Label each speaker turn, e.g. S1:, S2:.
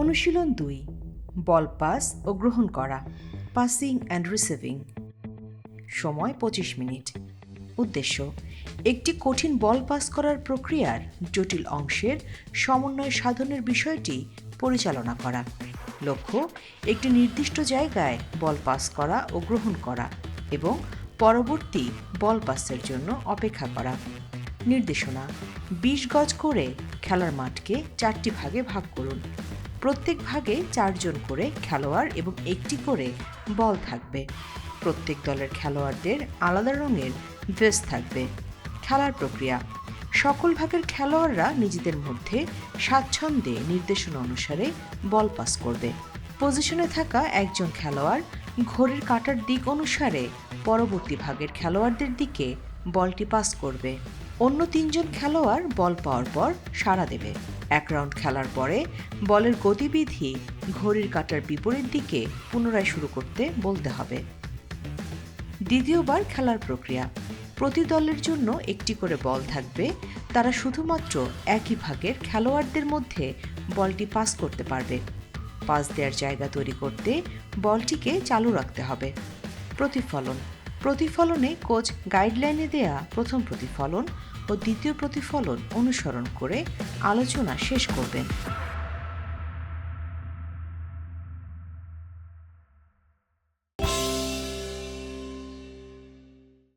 S1: অনুশীলন 2, ball pass ও গ্রহণ করা, পাসিং অ্যান্ড রিসিভিং। সময় 25 মিনিট। উদ্দেশ্য: একটি কঠিন বল পাস করার প্রক্রিয়ার জটিল অংশের সমন্বয় সাধনের বিষয়টি পরিচালনা করা। লক্ষ্য: একটি নির্দিষ্ট জায়গায় বল পাস করা ও গ্রহণ করা এবং পরবর্তী বল পাসের জন্য অপেক্ষা করা। নির্দেশনা: 20 গজ করে খেলার মাঠকে 4টি ভাগে ভাগ করুন। প্রত্যেক ভাগে 4 জন করে খেলোয়াড় এবং একটি করে বল থাকবে। প্রত্যেক দলের খেলোয়াড়দের আলাদা রঙের ভেস্ট থাকবে। খেলার প্রক্রিয়া: সকল ভাগের খেলোয়াড়রা নিজেদের মধ্যে স্বাচ্ছন্দ্যে নির্দেশনা অনুসারে বল পাস করবে। পজিশনে থাকা একজন খেলোয়াড় ঘড়ির কাঁটার দিক অনুসারে পরবর্তী ভাগের খেলোয়াড়দের দিকে বলটি পাস করবে। অন্য 3 জন খেলোয়াড় বল পাওয়ার পর সাড়া দেবে। 1 রাউন্ড খেলার পরে বলের গতিবিধি ঘড়ির কাঁটার বিপরীত দিকে পুনরায় শুরু করতে বলতে হবে। দ্বিতীয়বার খেলার প্রক্রিয়া: প্রতি দলের জন্য একটি করে বল থাকবে। তারা শুধুমাত্র একই ভাগের খেলোয়াড়দের মধ্যে বলটি পাস করতে পারবে। পাস দেওয়ার জায়গা তৈরি করতে বলটিকে চালু রাখতে হবে। প্রতিফলন: প্রতিফলনে কোচ গাইডলাইনে দেয়া প্রথম প্রতিফলন ও দ্বিতীয় প্রতিফলন অনুসরণ করে আলোচনা শেষ করবেন।